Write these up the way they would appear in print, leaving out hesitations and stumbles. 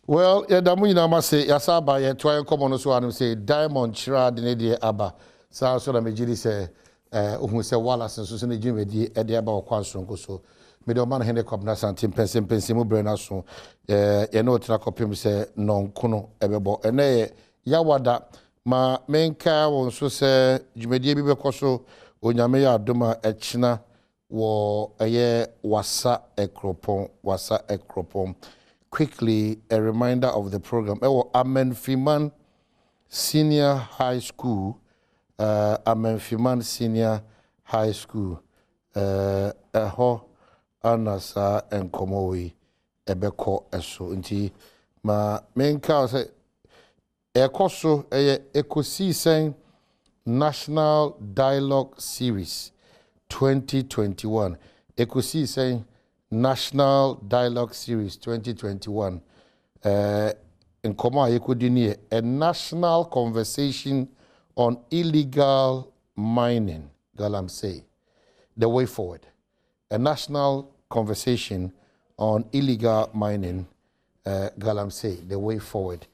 Well, yeah, the money na say yasaba ye try come on so and say diamond chira de ne de aba. Sa so na megiri say ohun say wala senso so na dwumedi e de aba okwanso so. Me de man hene kwabna santim pensenpensenmu brena so ye no tra kopim say non kono ebebo ene ye yawada ma menka won so say dwumedi bi bekoso onyame ya adoma echina wo eye wasa ekropon. Quickly, a reminder of the program. Amenfiman Senior High School. Amenfiman Senior High School. Eho anasa enkomowi ebeko eso. Inti ma menka say ekoso ekosi National Dialogue Series 2021. Ekosi saying National Dialogue Series 2021. In Koma Yekudini, a national conversation on illegal mining, Galamsey, the way forward. A national conversation on illegal mining, Galamsey, the way forward.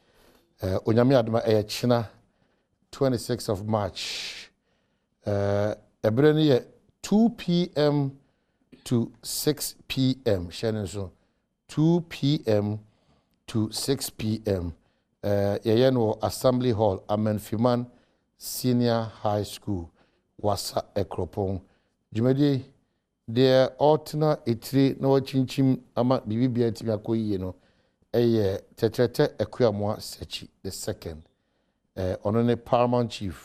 Onyami Adoma China, 26th of March. Ebreni 2 p.m. to 6 p.m. Shannon, so 2 p.m. to 6 p.m. Yayeno Assembly Hall, Amenfiman Senior High School, Wasa Ekropon. Jumedi, there alternate etri no chinchim ama bibia timi akoyi no. Tetrete Ekwamwa Sechi the second. Onone Paramount Chief,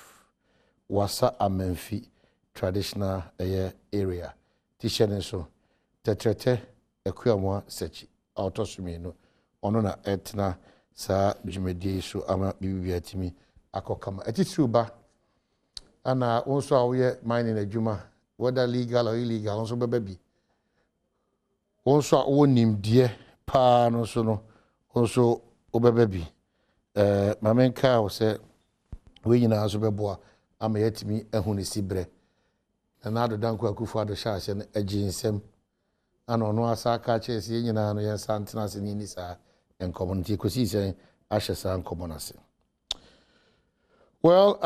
Wasa Amenfi traditional area. Tisha so tetrete Ekwamwa Sechi autosumi no ono na etna sa dwumedi so ama bibia timi akokama etitruba ana onso awoye mining adwuma whether legal or illegal onso bebabi onso awonimdie pa no so no onso obebabi mamenka wo se we nyina so beboa ama yatimi ehune sibre na ado danko akufo ado shaase na aginsem ana ono asaka chese nyina no yensa ntena se ni sa enkomunity kosi se ahye nkomonase. Well,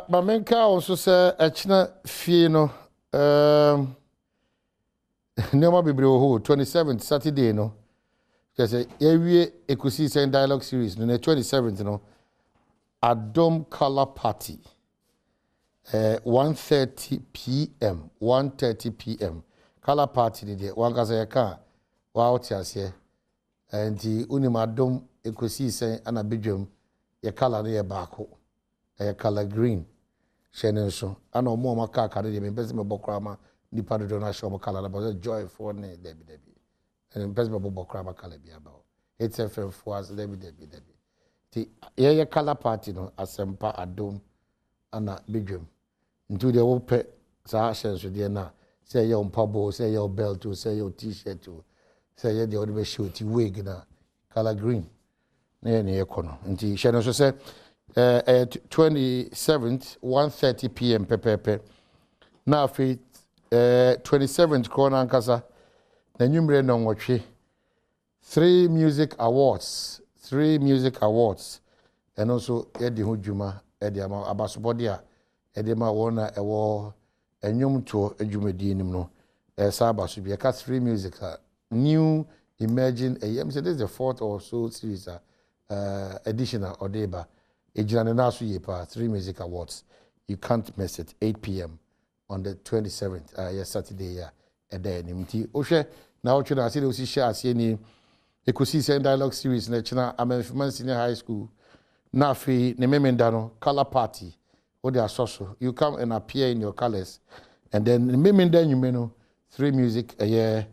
mamenka also say echina fie no nema bebre ho 27th Saturday no say ewie ekosi se dialogue series no 27th no Adom color party 1:30 p.m. 1:30 p.m. Color party de one kasa yaka wa otiase enti unimadom ekosi sen ana bedwam ye color no ye baako color green shenen so ana omo maka ka de me pese me bokra ma nipa do na show mo color na but joy for ne debi and pese me bokra ma color bia ba it's FM for us debi ti ye color party no asempa Adom ana bedwam into the open sessions with the na say your pabo, say your belt, to say your t-shirt, to say the other shirt, wig na color green. Near corner. And the channel so say 27th 1:30 p.m. pepe. Now fit 27th corner ankasa na number no watch 3 music awards and also Eddie Hujuma Eddie Abasobodia Edema wona ewo enyum to adwumadi nim no saba so bia ka 3 music new emerging am say this is the 4th or so series additional odeba ejina na so ye pa 3 music awards. You can't miss it. 8 p.m. on the 27th yes Saturday ya eda nimti ohwe na ocho na ase de osi share ase ni ekosi sen dialogue series na china Amenfiman Senior High School na fi ne memenda no color party. They are social. You come and appear in your colors, and then then you know 3 music a year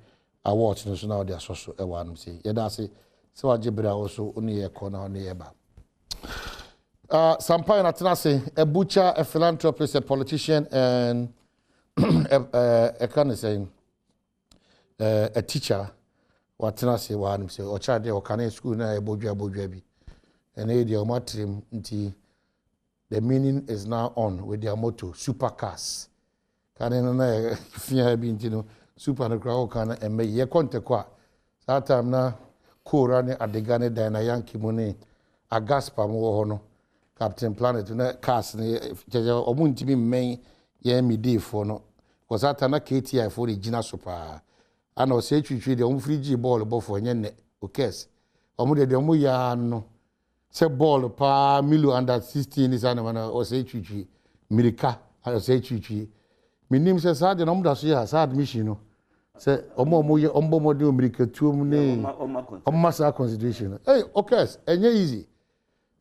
awards. No, so now they are social. One say, yeah, that's it. So I jibra also only a corner on the eba. Sampai na tenase a butcher, a philanthropist, a politician, and a kind of saying a teacher. What tenase one say or child or can school na a bodja bi, and they the matrim nti. The meaning is now on with their motto, supercars. Can I fear being super the crowd can and may ye conte qua. That time now Kora ne Adegane Dana Yankee Mone, a Gaspar Mohono, Captain Planet, cast Omuntimi May, Yemi D for no, was that an KTI for the Gina Sopa. I know say you treat the free ball above for Yene, okes. Omude de Omuya no. Say ball pa Milu under 16 is animal or say Chichi, Mirika, I say Chichi. My name says, I don't know, that's admission. Say, Ombo do America 2 million on master consideration. Hey, okay, and you're easy.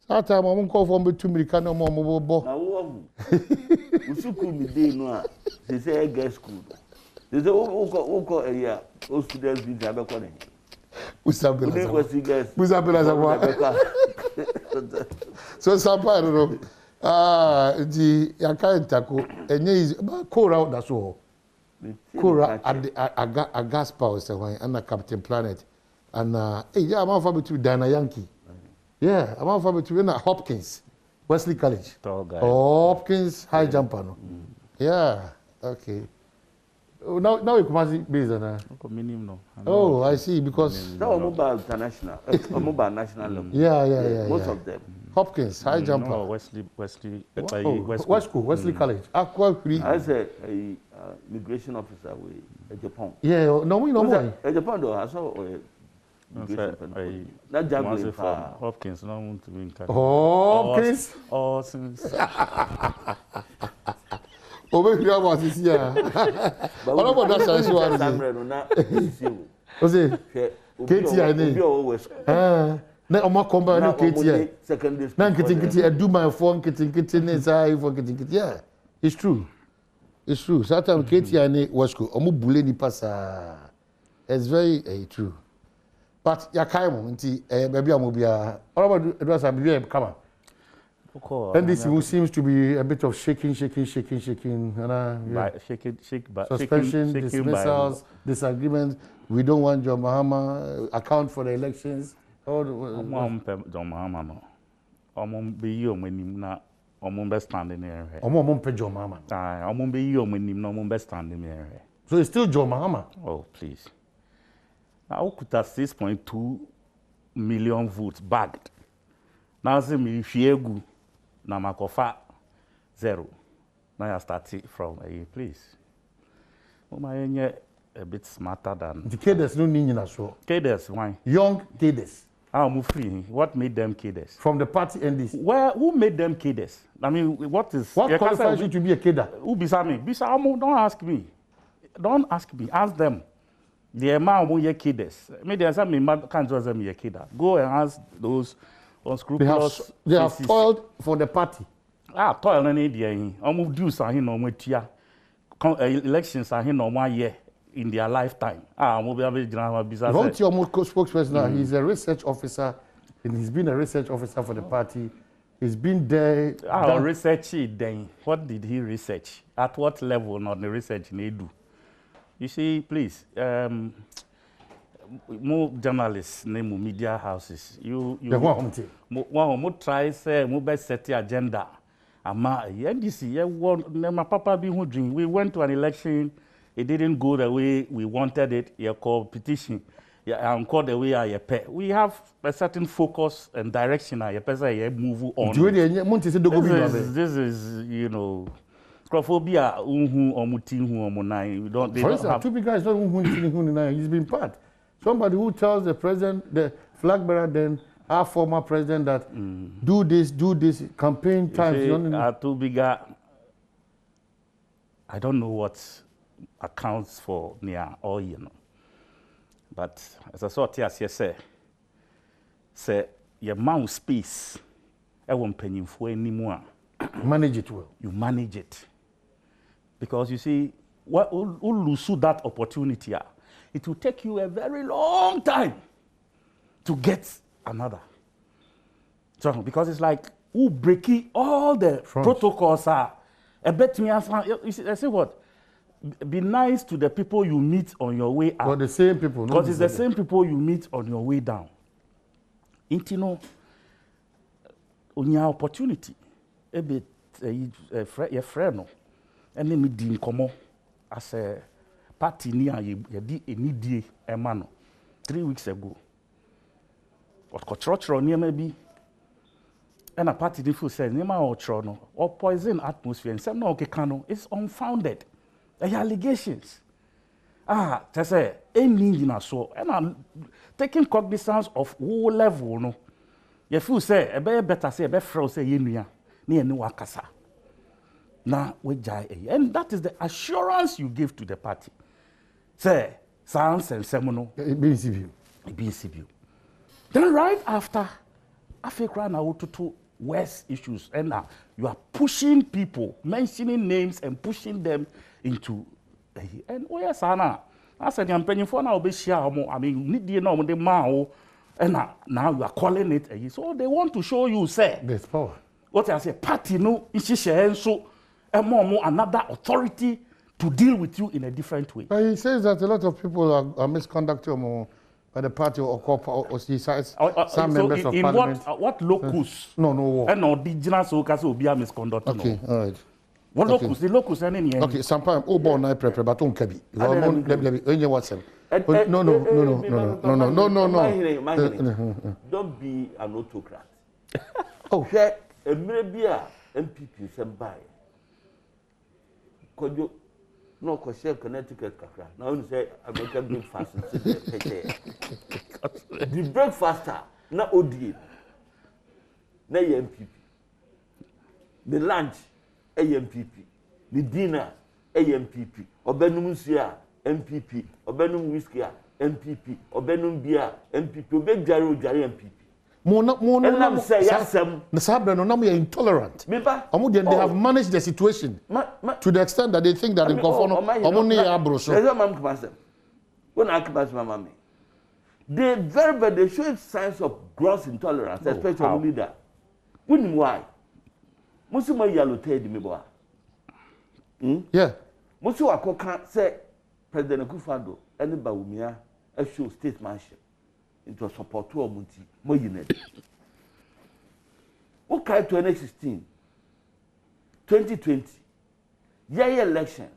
Sometimes I'm call for me 2 million no more mobile. We should come day no. They say girls school. They say, oh, area, all students be Jabba calling. Usabela. So, some I don't know. The Yakan Taco, and is core out that's all. Kora a gas power, and a Captain Planet. And yeah, I'm off between Dana Yankee. Yeah, I'm off between Hopkins, Wesley College. Hopkins, high jumper. No? Yeah, okay. Now you come see business. Oh, I see, because. No, mobile international, mobile national level. Yeah. Most of them. Hopkins, high jumper. No, Wesley Wesley College. I said a immigration officer with Japan. Yeah, no, we know more. Japan though, I saw that juggling from Hopkins, no one to be in Hopkins? Oh, since. Oh, maybe I was this year. But what about that? Was it? KTI. Na omo komba no KTI. Na nkiti eduma for nkiti inside for nkiti. Yeah. It's true. It's true. Sometimes KTI ne Wesco omo bule ni pasa. It's very true. But yakai mo nti baby amobia. All about it was a baby come on. And this seems to be a bit of shaking. Suspension, dismissals, disagreements. We don't want John Mahama account for the elections. John Mahama no. Omo be yi omanim na omo be standing here. Omo pe John Mahama. Omo be yi omanim na omo be standing here. So it's still John Mahama. Oh, please. Now okuta 6.2 million votes bagged. Now say me fiegu na makofa 0. Now I start from please. A bit smarter than the cadets no need na so. Cadets why? Young cadets. I'm free. What made them cadets? From the party NDC. Who made them cadets? I mean, what qualifies you to be a cadet? Who bisa me? Don't ask me. Don't ask me. Ask them. The amount who ye cadets. Maybe there's some can't just them a cadet. Go and ask those unscrupulous. They have toiled for the party. Toil any day. Almost do something no more. Elections are here no 1 year in their lifetime. Don't your spokesperson. He's a research officer, and he's been a research officer for the party. He's been there. Research then. What did he research? At what level not the research they do? You see, please, more journalists, name media houses. You try say best set the agenda. Ama NDC, my papa be who drink. We went to an election. It didn't go the way we wanted it. Your competition, and called the way I pay. We have a certain focus and direction. I move on. This is Crophobia, or mutin, we don't. For instance, two big guys don't. He's been part. Somebody who tells the president, the flag bearer, then our former president that do this campaign times. Too bigger. I don't know what accounts for near all but as I saw here say your mouth space I won't pay you for anymore. Manage it well. You manage it. Because you see, what will lose that opportunity? It will take you a very long time to get another. So because it's like who breaking all the protocols are. I bet me I say what? Be nice to the people you meet on your way up. But the same people. Because it's the same people you meet on your way down. Intino, on your opportunity, a bit your friend, and then me din come as a party near you did a 3 weeks ago. ɔkɔkyerɛkyerɛ nneɛma bi ɛna party ni fo sɛ nneɛma a ɔkyerɛ no or poison atmosphere nsɛm na ɔkeka no is unfounded ɛyɛ allegations kyɛ sɛ ɛnni nyinasoɔ ɛna taking cognizance of wo level no you feel say ɛbɛyɛ better say ɛbɛfrɛ wo sɛ yɛ nua na yɛne wakasa na wagyae and that is the assurance you give to the party say saa nsɛnsɛm no BCB. Then right after Africa na wototo West issues and now you are pushing people, mentioning names and pushing them into and yes ana I said I'm paying for now be share I mean need the no the man and now you are calling it so they want to show you say there's power. What I say party no share so more another authority to deal with you in a different way. He says that a lot of people are misconducting by the party or decides some members of parliament. What locus? No. And no indigenous locus will be a misconduct. Okay, all right. What locus? The locus and any. Okay, sometimes born I prepare but don't kabi. No. Don't be an autocrat. Oh, maybe a MPP sembai. Could you? No, because share Connecticut kakra. Now you say American breakfast. The breakfaster na ODA. Na MPP. The lunch MPP. The dinner MPP. Obenum nsia MPP. Obenum whiskey MPP. Obenum beer MPP. Obejare MPP. No, intolerant. They have managed the situation to the extent that they think that in they show signs of gross intolerance, especially on leader. Why? Musuma yellow taid me boy. Yeah. Musu Akoka say President Akufo-Addo and Bawumia show statesmanship. Into support to Omunti, more unit. Okay, 2016, 2020, year elections.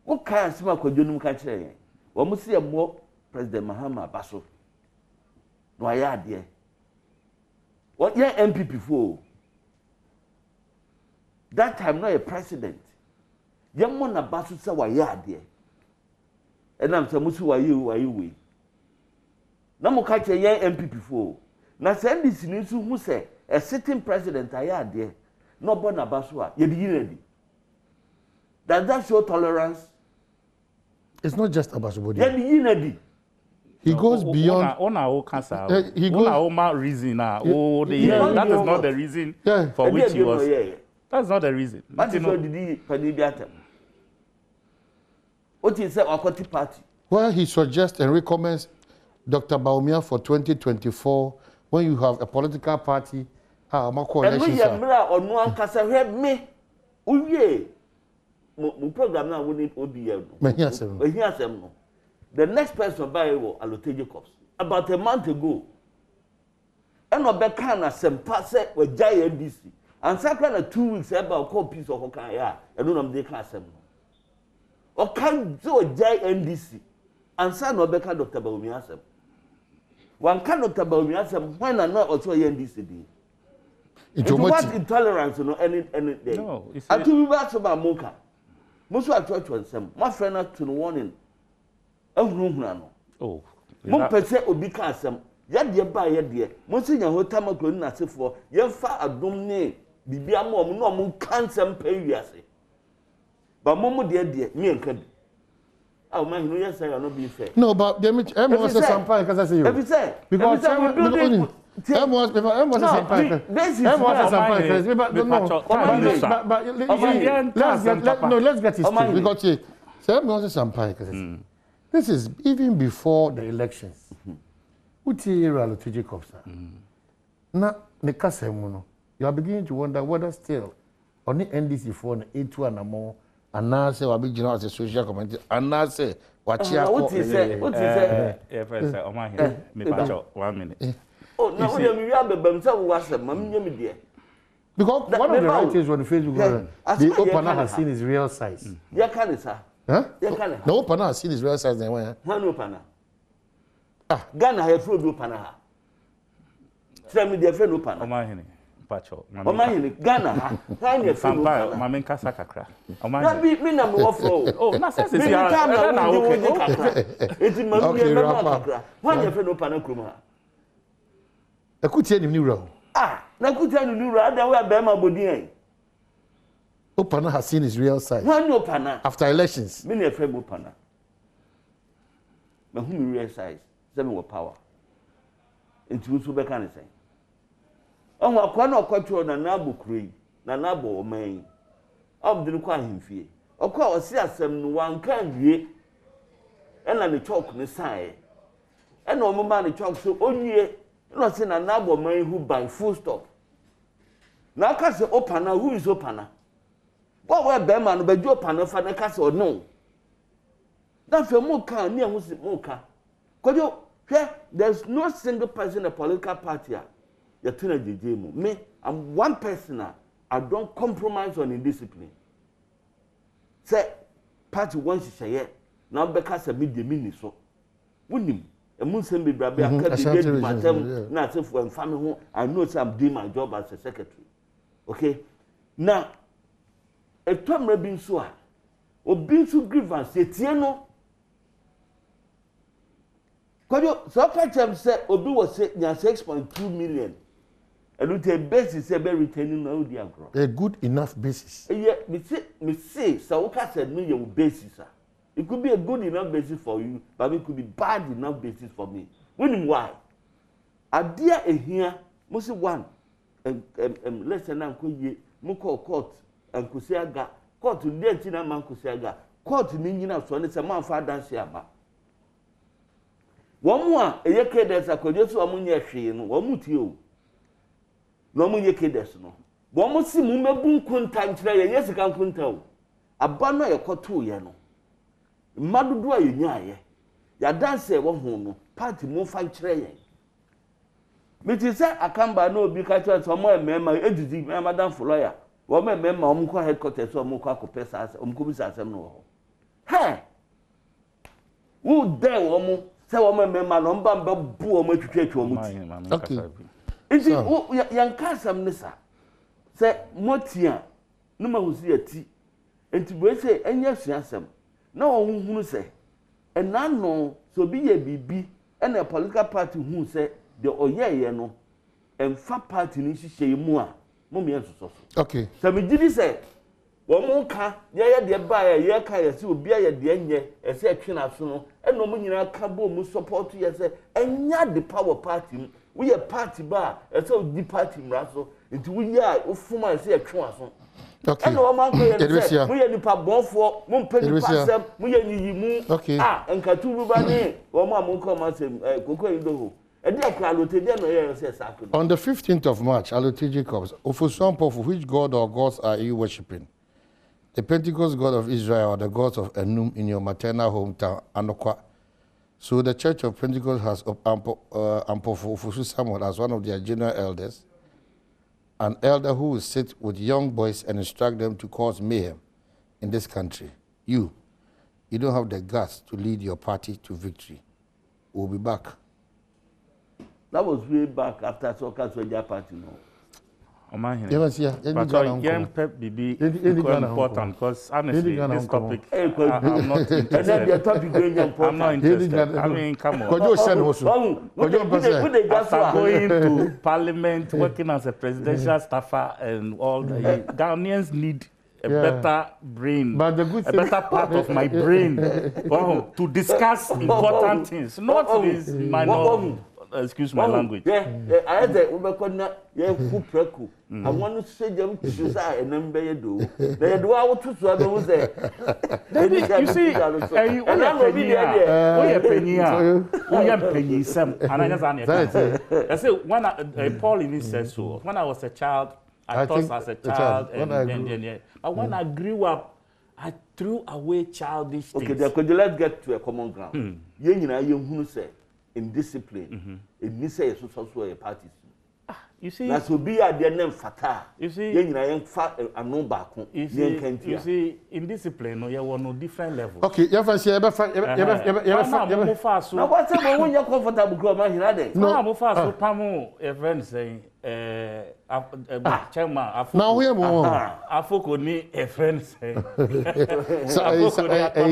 What kind of smart could you catch? We must see a more President Mahama Basso. No, I had there. What year MPP for? That time, not a president. Young Mona Basso said, why are there? And I'm saying, Musu, are you with? Na mo ka che yen MPP fo na say this nisu hu say a sitting president aya de no bo na baso a ye bi ready. Does that show tolerance? It's not just about body. Ye bi he goes beyond on cancer. He goes on reason that is not the reason for which he was. That's not the reason. What is what did he padibiatem? What is say Akoti party? Well, he suggests and recommends Dr. Bawumia for 2024 when you have a political party and we have on one casa me mo program now we need OBM the next person by Alote Jacobs about a month ago and Obekana sempa say we jai NDC and second 2 weeks about call piece of Okaya and no dey can asem no o kan do jai NDC and say no Obeka Dr. Bawumia asem one cannot talk about me when I'm not also NDC. What intolerance, any day. No, I do that about Moka. Most of church was some. My friend not to the warning. Oh, Mompese Obika some. Yet dear by yet dear. Monsignor Hotama couldn't ask for. Yen fa a domne. Bibia mom no moon can't some pay you. But Momo dear, me and Ked. Oh man, you yes, I are not being fair. No, but them was a sampling because I say you. Every say because M was a sampling. Let's get it straight. Because M was a sampling. This is even before the elections. Uti Alote Jacobs. Now, you are beginning to wonder whether still on the NDC for an A2 and more. And now say we be as a social community. And now say what you what is say? What is say? Professor Omahi, me pacho 1 minute. Oh, now we have the bemsa was a me there. Because one of the writers on the Facebook, the opener has seen his real size. Yeah, can it, sir? Huh? The opener has seen his real size. Then one opener. Ghana have food opener. Tell me the friend open. Omahini. Pacho. Omahini Ghana. Find your friend. Mama Nkasa kakra. Omahini. Me na me wofo. Oh, na sense me ya. Na okay. Eti manu ye mama kakra. Find your friend open kroma. Ekutie ni wura. Na kutia ni wura ada we abema bodin. Opana has seen his real side. When Opana after elections. Me na friend Opana. Me who me real side. Say me power. Enti wo so be kan say. Onwa akwa na okotwo na nabo kuri na nabo oman. Obdin kwa hemfie. Okwa osi asem no wanka wie. Ena ne talk ne sai. Ena omoma ne talk so onwie. No say na nabo man who by full stop. Na aka say Opana, who is Opana? What were Bema no be jo Opana fa na ka say no. That for mo kan ni ehun si mo ka. Kojo there's no single person in a political party. You're telling JJ me, I'm one person. I don't compromise on indiscipline. Say, party once you say, now because of me, the minister. Wouldn't a Muslim be brave, I can't be myself, not for family. I know I'm doing my job as a secretary. Okay? Now, a term being so, or being so grievance, Tieno. So Kachem said, Obi was saying 6.2 million. And with a basis, a very retaining no diagram. A good enough basis. Yeah, me say, so said million basis. It could be a good enough basis for you, but it could be bad enough basis for me. Why? A dear here, must one, less than Uncle Ye, Moko court, and Kusiaga, court to Dentina Man Kusiaga, court in Indian, so it's a man for dance here. One more, a year there's a cojoso among your shin, one mutio. No more year no. One more see Mumabun kuntan tray, yes, I can't kuntel. A banner your cotu yano. Madu do you nya ya dance one home, party more fight tray. But you say I can't buy no big catcher, some more member, editing, Madame Flyer. One member, Omco headquarters, or Moka Pesas, Omcubis, no. Hey! Who dare woman? Say woman member number boo me to church woman. Okay. Is it young casam nessa? Say motia no ma who see a tea. And to say and yes yasam. No one who say and none no so be a BB and a political party who say the oye no and fat party ni she mua. Mommy so. Okay. So me did say one more car, yeah, dear buyer, yeah, car, so be a dear, and say a chin of no, and no money in cabo must support you, and yet the power party, we a party bar, and so the party Russell, into we are, for my say a croissant. Okay. And no man, we are the pub for one penny pass them, we are you. Okay. And Katu Bani, or Mamma come and say, Coco in the hole. And dear Carlo, says, on the 15th of March, Alote Jacobs, for some of which god or gods are you worshipping? The Pentecost God of Israel or the gods of Adom in your maternal hometown, Anokwa. So the Church of Pentecost has Ampofu Samuel as one of their general elders, an elder who will sit with young boys and instruct them to cause mayhem in this country. You don't have the guts to lead your party to victory. We'll be back. That was way back after Soccer Soldier Party, no. But young Pep BB is important because honestly, this topic, I'm not interested. I'm not interested. I mean, come on. After going to Parliament, working as a presidential staffer and all, the Ghanaians need a better brain, a better part of my brain to discuss important things, not this minor. Excuse my language. Yeah, I had that Ubakona, Kupreku. I want to say them to Susa and then they do. They do our two brothers there. You see, I say, when Paul even says so, when I was a child, I thought as a child, but when I grew up, I threw away childish things. Okay, let's get to a common ground. You know, you say. In discipline, it needs a social party. You see, that's will be at the name fata. You see, you fat and no back. You see, in discipline, no, you are on a different level. Okay, you have to Now, what's up when you're comfortable? No, I'm fast. Pamo, a friend saying, Chairman, now we are more. I focus me a friend saying,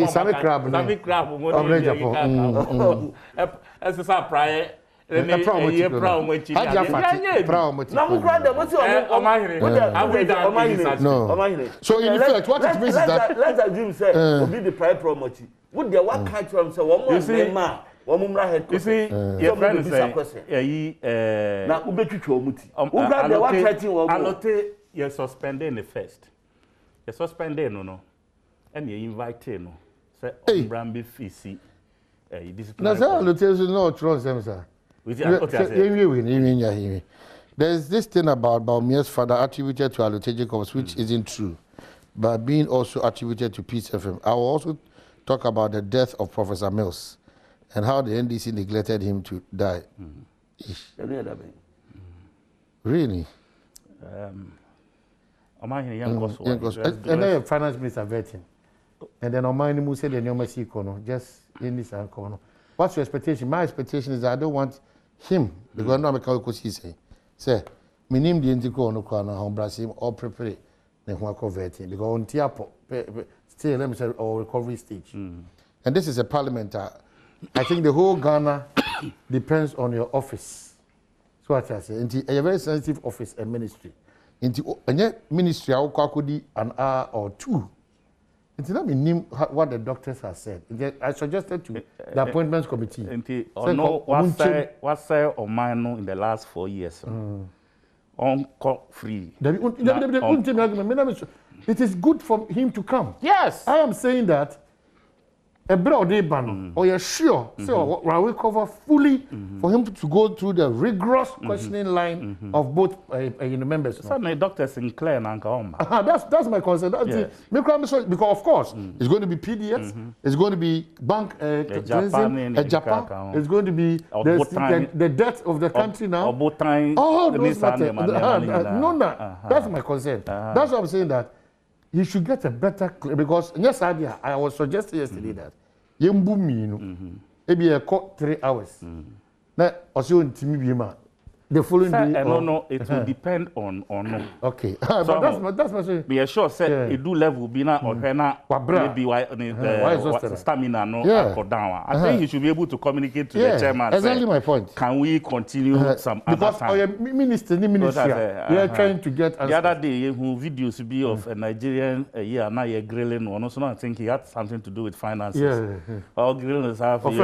Sammy Crab, Sammy Crab, as a prior. So in fact, what it means is that let's assume say be the prior promotion. Would the what catch from say one more man, one more head. You see, your friend say, now ubetwitwa omuti. Ubra the what threatening one. Allote you suspending the first. You suspending no. And you invite no. Say Brambi Fisi. That's how allotation no trust them, sir. There's this thing about Baumia's father attributed to allotage corps, which isn't true, but being also attributed to Peace FM. I will also talk about the death of Professor Mills and how the NDC neglected him to die. Really? And then finance minister vetting. And then Omani said the new just in this corner. What's your expectation? My expectation is that I don't want him because no make how he say minim the intiko no kwa na hombrasim or prepare na ho converting because on tiapo still let me say or recovery stage. And this is a parliament. I think the whole Ghana depends on your office. So what I say, a very sensitive office and ministry. Into any ministry I could an hour or two. It's not what the doctors have said. I suggested to the appointments committee. What say on mine in the last 4 years? On free. It is good for him to come. Yes. I am saying that a broad ban, or you're sure, so I will cover fully for him to go through the rigorous questioning line of both members. Some doctors in Clare and that's my concern. Because of course it's going to be PDS, it's going to be bank Japan, it's going to be the debt of the country now. All those matters. That's my concern. That's why I'm saying that. He should get a better because yes, I was suggesting yesterday that yembu minu maybe a court 3 hours. Na also intimi the following day. No, it will depend on no. Okay, but that's my saying. Be sure say it do level be na or maybe why stamina no go down. I think he should be able to communicate to the chairman. Exactly my point. Can we continue some other time? Because ministry, we are trying to get answers. The other day, who videos be of a Nigerian now you're grilling one. So I think he had something to do with finances. All grilling is half we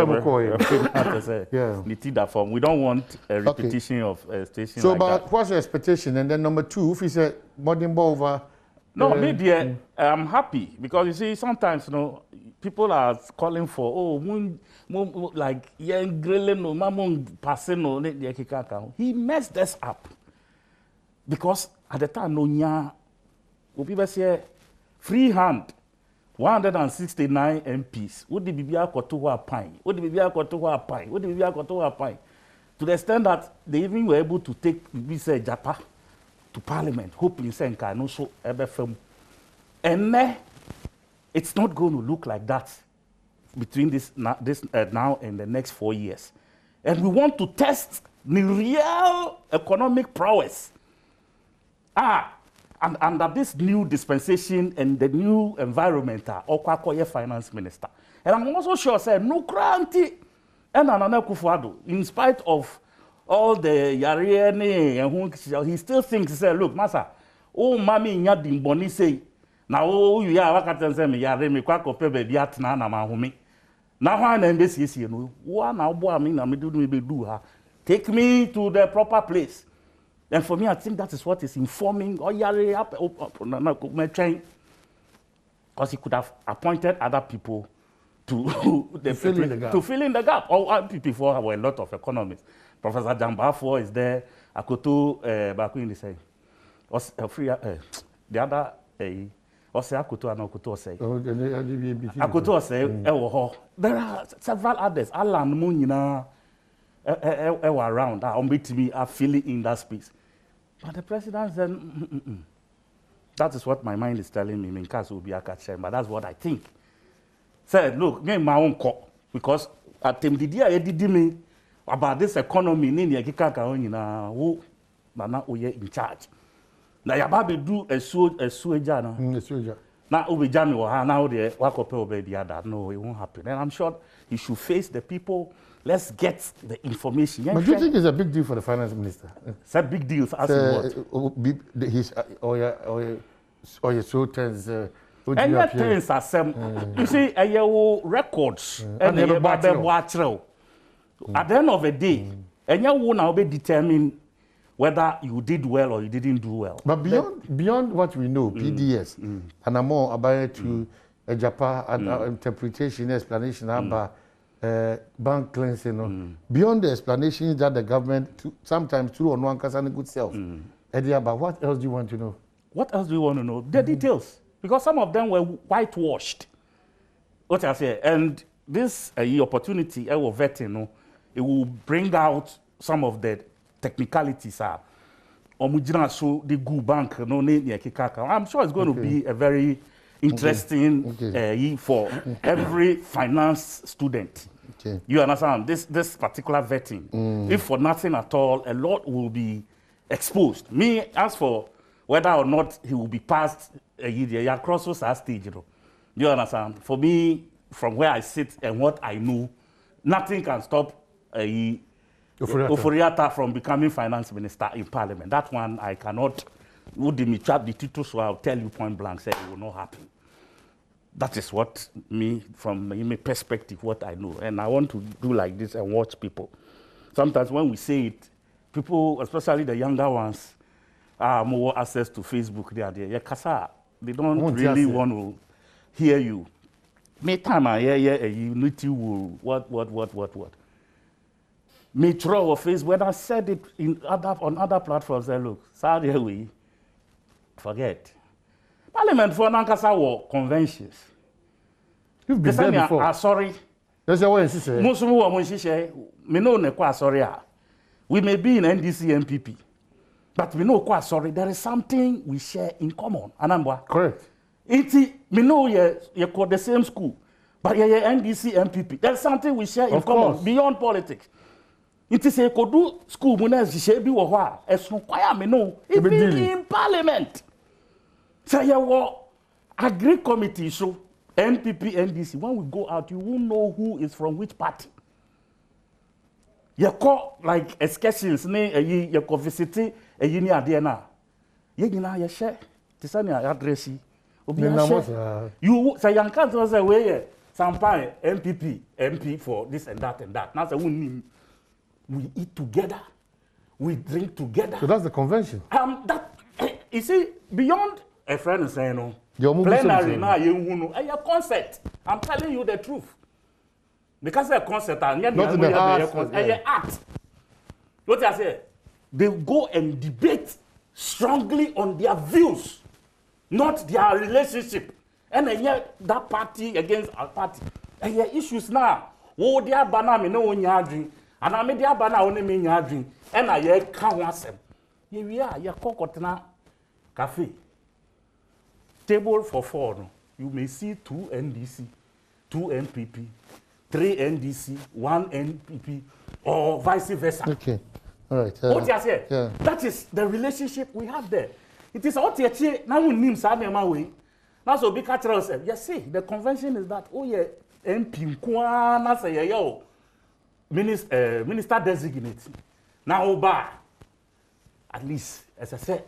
don't want a repetition of station. So, like but that. what's your expectation? And then number 2, if he said modern over. No, maybe I'm happy because you see sometimes people are calling for like young grilling no mamon passing no he messed us up because at the time people say free hand 169 MPs. What did Bibia Kotoa pine? What did Bibia Kotoa pine? What did Bibia Kotoa pine? To the extent that they even were able to take Bibia Japa to Parliament, hoping Senka no so ever film. And it's not going to look like that between this now and the next 4 years. And we want to test the real economic prowess. And under this new dispensation and the new environment, Okwakoye finance minister. And I'm also sure, say, no cranty. And Nana Akufo-Addo, in spite of all the Yariene, he still thinks, say, look, Masa, mami nyadi mboni say, na you ya wakati say, yare me kwa kope be biatna na mahumi. Na hwa na mbesi no, wa na obo ami na me do ha. Take me to the proper place. And for me, I think that is what is informing because he could have appointed other people to fill in the gap. Or before were a lot of economists. Professor Jambafo is there. Akoto Baku say. The other Akoto and Akoto say. Akoto say. There are several others. Alan Munina around. I'm filling in that space. But the president said, That is what my mind is telling me. In case will be a catcher, but that's what I think. Said, look, name my own call because at the day I did me about this economy, Nini Kika who Nana Oye in charge. Now Yababi do a suejana. Now Obi Jami or now the Wakope obey the other. No, it won't happen. And I'm sure he should face the people. Let's get the information. But do you think it's a big deal for the finance minister? It's a big deal. What? His so tense. And your things are some. You see, your records and your watch. At the end of the day, and you will now be determined whether you did well or you didn't do well. But beyond what we know, PDS, and I'm more about to Japan interpretation, explanation about bank cleansing. Beyond the explanation that the government, sometimes through on one and good self, but what else do you want to know? What else do you want to know? The details. Because some of them were whitewashed. What I say, and this opportunity, vetting, it will bring out some of the technicalities. So the good bank, I'm sure it's going to be a very interesting year for every finance student. You understand? This particular vetting, if for nothing at all, a lot will be exposed. Me, as for whether or not he will be passed a year across that stage, you understand? For me, from where I sit and what I know, nothing can stop Oforiatta from becoming finance minister in parliament. That one I cannot. Would me trap the title, so I'll tell you point blank, say it will not happen. That is what me, from my perspective, what I know, and I want to do like this and watch people. Sometimes when we say it, people, especially the younger ones, more access to Facebook. They don't really want to hear you. Me time I hear unity will what. Me throw of Facebook when I said it on other platforms. I look, sorry we forget. Parliament for Nankasa war conventions. You've been there before. Sorry. That's what I say. Me know ne kwa sorry. We may be in NDC MPP. But we know quite sorry, there is something we share in common. Anambwa. Correct. We know you call the same school, but you're NDC MPP. There's something we share in common beyond politics. It is a Kodu school, it's no choir, me know, even in parliament. So you will agree committee, so MPP, NDC, when we go out, you won't know who is from which party. You call like excursions, you go visit a uni adena. You share. This is your address. You say young can't say way some MPP, MP for this and that and that. Now we eat together, we drink together. So that's the convention. That you see beyond a friend saying no. Plenary now a concert. I'm telling you the truth. Because a concert and yet act. What I say, they go and debate strongly on their views, not their relationship. And yet that party against our party. And yet issues now. Oh, dear banana, me no one yarding, and I made their banana only me yarding, and I yet can't want them. Here we are, your coconut cafe. Table for 4. You may see 2 NDC, 2 MPP. 3 NDC, 1 NPP, or vice versa. Okay, all right. What you say? Yeah. That is the relationship we have there. It is what you say. Now we name Sadema way. Now so be cultural self. You see, the convention is that MP Kwana say yo minister designate. Now at least as I said,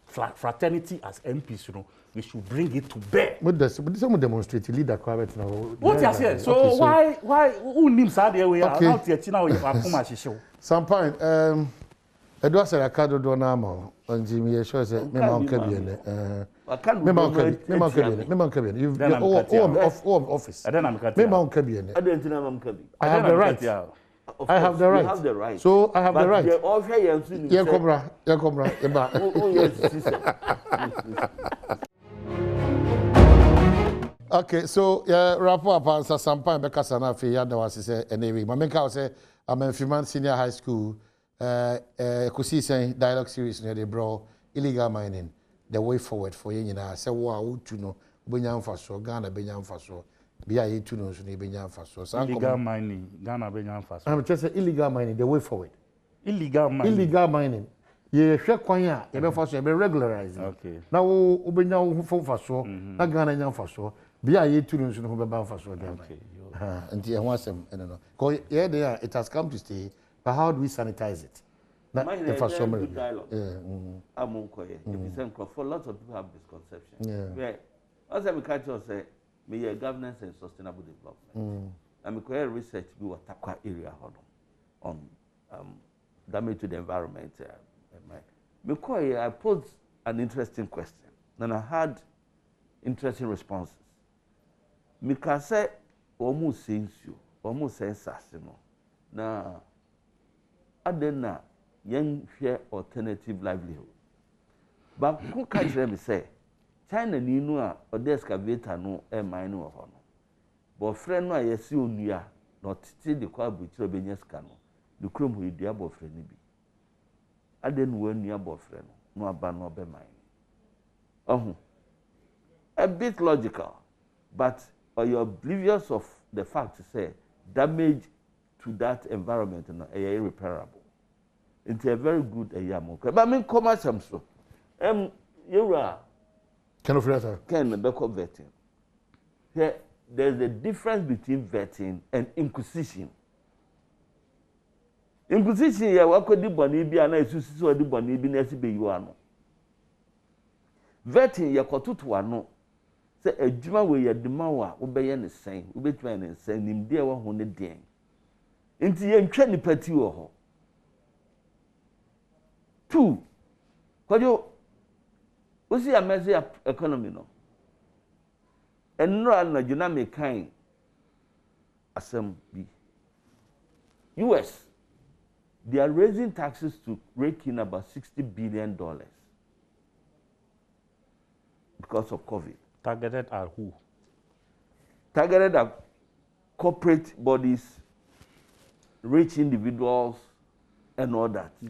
fraternity as MPs, we should bring it to bear. But some demonstrate leader quiet now. What you say? So why who names are there we are out here now you are show. Some point Edward said I can't do now on Jimmy sure say me man Kabiene me man Kabiene you office me man Kabiene I have the right. I have the right. You have the right. So I have the right. Yeah, Cobra. Okay, so wrap up answer some point because I know ya was say anyway. My make say I'm in Fiman Senior High School Kusi saying dialogue series near the bro illegal mining the way forward for you know say wow to know Benyam Faso Ghana Benyam Faso BIA to know so Benyam Faso illegal mining Ghana Benyam Faso. I'm just saying illegal mining the way forward. Illegal mining. Ye hwe kwan a ye be faso ye be regularize. Okay. Na wo obenya wo fo faso na Ghana nya faso BIA to know so no be ban faso dem. Okay. Nti e ho asem no. Ko ye there it has come to stay. But how do we sanitize it? Not the first summer. For lots of people have misconceptions. Yeah. As I catch you say, me governance and sustainable development. I'm a research we were Takwa area on damage to the environment. I posed an interesting question and I had interesting responses. Mika say almost sense you, almost sense now. Adena young share alternative livelihood. But who can me say China ni no a ode excavator no e mine no ho no. But friend no ayesi onua not titi de kwa buchiro benya ska no. The krom ho idua bo friend ni bi. Aden wo anua bo friend no aba no be mine. A bit logical, but you're oblivious of the fact to say damage to that environment no irreparable. It's a very good but I mean commercial so. You are Can of letter. Can vetting. Here there's a difference between vetting and inquisition. Inquisition ya wako di boni bi ana isusi so di boni bi na sibe you ano. Vetting ya kotutu ano. Say adwuma we ya dema wa wo beye ne sen, wo betuma ne sen nimde wa ho ne den. Inti ye ntwa nipa ti wo ho. 2. Kwajo osi ya mezi economy no. Enra na juna me kan asem bi. US they are raising taxes to rake in about $60 billion because of COVID. Targeted at who? Targeted at corporate bodies, rich individuals, and all that. Yeah.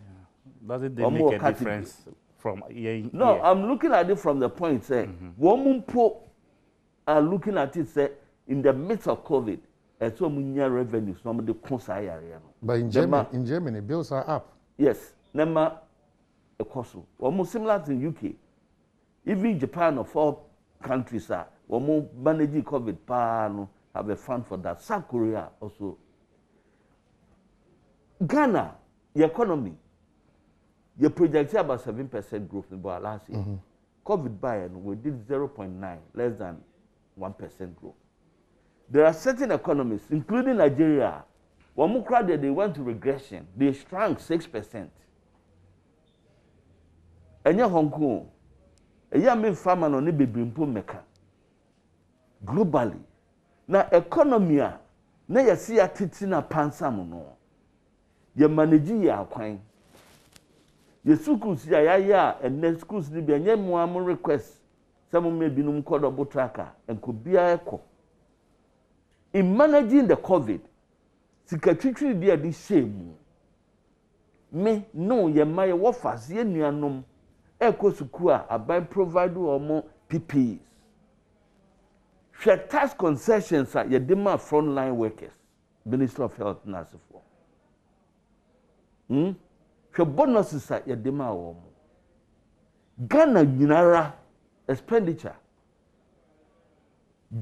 Does it make a difference from year? No, I'm looking at it from the point, say, women are looking at it, say, in the midst of COVID, and so many revenue, some of the area. But in Germany, bills are up. Yes, Nema a cost. Almost similar to UK. Even Japan of all countries are almost managing COVID, have a fund for that. South Korea also. Ghana, the economy, you project about 7% growth in last year. COVID and we did 0.9, less than 1% growth. There are certain economies, including Nigeria, when they went to regression, they shrank 6%. And Hong Kong, a young farmer on the meka globally. Now, economy, na you see a titina pansam no. You manage your coin. Your schools, and next schools, be a more request. Some may be no called tracker and could be a echo. In managing the COVID, secretary be a this shame. Me no ye my wafas ye nianom echo sukua aban provide or more PPEs. Share tax concessions at your demand frontline workers, Minister of Health nurse for. Share bonuses at your demand or more. Ghana Ginara expenditure.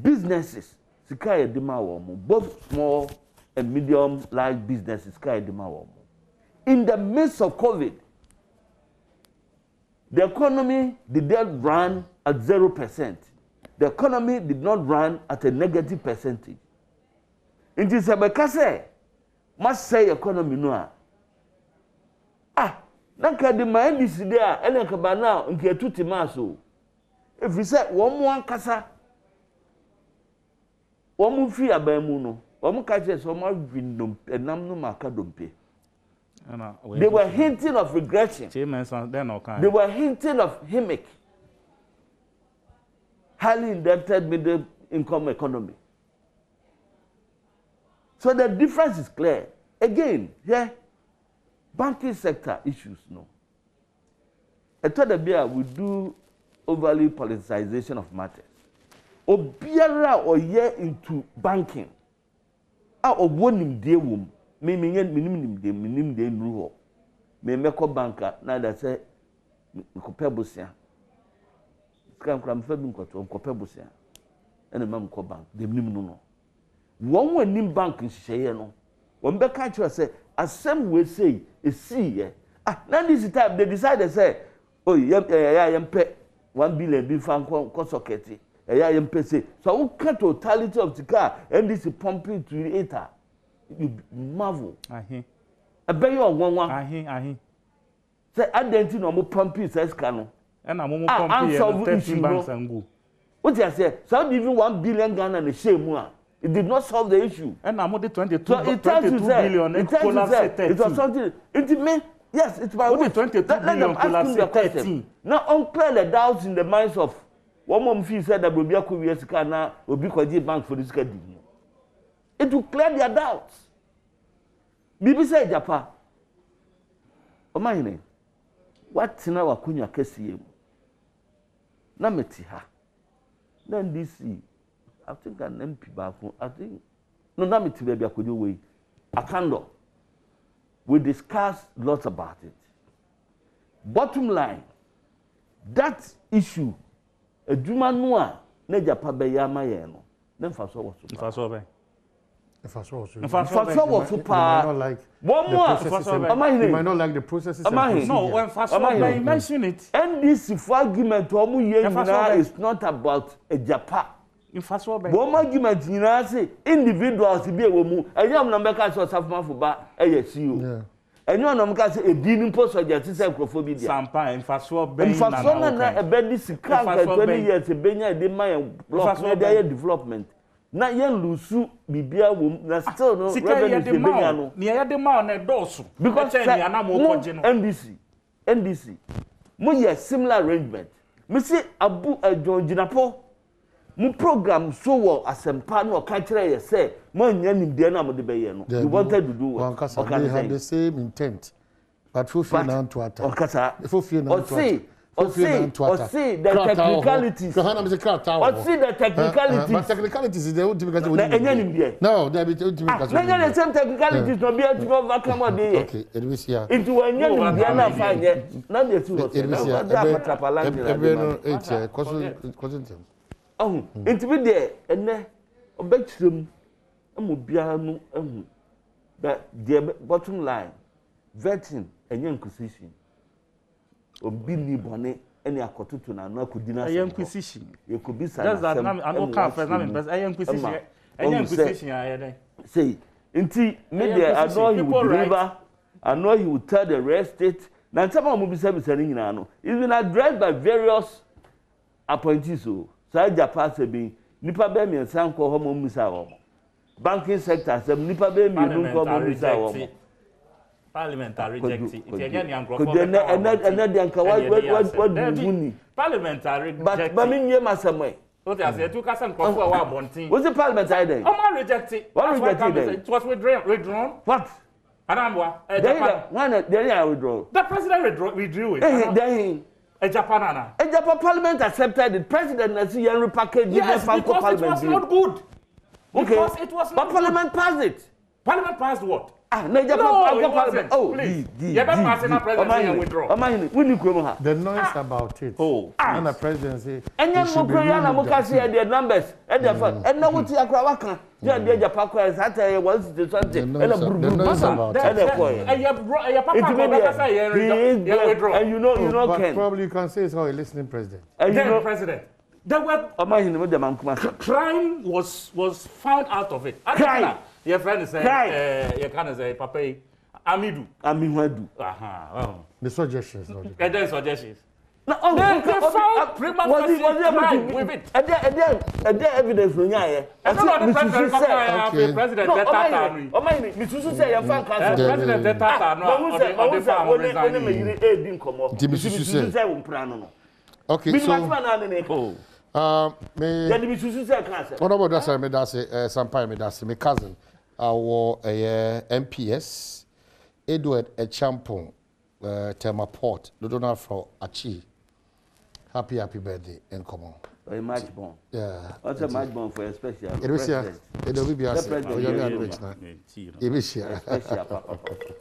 Businesses sika ye demand or more, both small and medium large businesses sika ye demand or more. In the midst of COVID, the economy did not run at 0%. The economy did not run at a negative percentage. It is a bekase must say economy no. Nanka the mind is there, and then now nke tuti maso. If we say one more kasa, one more free abamu no, one more catches one more windom and nam no makadompe. They were hinting of regression. They were hinting of hemic, highly indebted middle income economy. So the difference is clear. Again, banking sector issues no. I thought that we do overly politicization of matters. Obiara or year into banking. Or one day womb. Minim de rule. Me meko banker na da say nkope bosia. Skam kram fa bi nkoto nkope bosia. Ene mam ko bank. Dem nim no. One when nim bank nhihye no. Won be catch you say asem we say e see ye. Now this time they decided say oh yempe 1 billion bi fan ko socket. Yempe say so we cut totality of the car and this pumping to it. You marvel. I bet you on one. Say identity no more pumping says cano. And I'm more pumping banks and go. What you say? So even 1 billion Ghana and a shame. It did not solve the issue. And I'm only 22 billion. It was something. It meant yes, it's about only 22 billion. 13. Now unclear the doubts in the minds of one mom fee said that will be a curious now will be called bank for this schedule. It will clear their doubts. Bibi say Japan. Omaine. What na wakunya kesi yemu. Na meti ha. Then DC. I think an MP back. I think no na meti baby akojo way. Akando. We discussed lots about it. Bottom line, that issue, a Juma Noa, ne Japan be yama yeno. Then for so what? For so be. If I saw what super, one more. You might not like the processes. No, when first I mention it, and this argument is not about a Japan. In first one argument, you know, say individuals to be a woman. And you number cast or something for back. ASU. And you number say a dealing post or justice acrophobia. Sampa in first one, in first one, a bed this 20 years, a Benya, de my block development. Na yen lusu bibia wom na still no revenue benya no ne ya de ma na dosu because na mo koje no NDC mo ye similar arrangement me see abu John Jinapo mo program so wo asempa no ka kire ye say mo nya nimde na mo de be ye no you wanted to do what they had the same intent but fulfill na to attack fulfill na to or see the technicalities. The technicalities. But technicalities is the ultimate because no, there be the ultimate because the same technicalities no be able to overcome what they. Okay, it is here. Into when you na fine yet. Not the two. It is here. Oh, into be there and then obetrum amobia no ehu. But the bottom line, vetting and inquisition. Obi ni bone ene akotutu na no akudina say inquisition you could be sad that's that I no can first na me inquisition inquisition ya dey say nti me there I know he would deliver I know he would tell the rest state na ntama mo bi service ni nyina no it's been addressed by various appointees so Japan say be nipa be me nsan ko ho mo misa wo banking sector say nipa be me nu ko mo misa wo Parliamentary rejected. If you get what parliamentary rejected. But me near my what I said, 2 cast for one thing. Was the parliamentary then? Oh, rejected. What rejected? It was withdrawn. What? Anamwa. Then I withdraw. The president withdrew it. Then a Japan parliament accepted it. President Nasi and repackaged yes, because it was not good. Because it was not but parliament passed it. Parliament passed what? Parliament. Oh, please. President the noise about it. Oh, and the presidency. And you see the numbers. And now what you are the Japan was the and you know, probably you can say it's how a listening president. And you know, president. There were crime was found out of it. Crime. Your friend say, you can't say, Papa, Amidu. The suggestions. The suggestions. They found crime with it. And there evidence from here. And the president say, you found president okay, so what about that? Some my cousin, our MPS, Edward Echampon, Tema Port, Dodona from Achi. Happy birthday, and come on. A match bomb. Yeah. What's a match bomb for a special? It was here. It will be a special.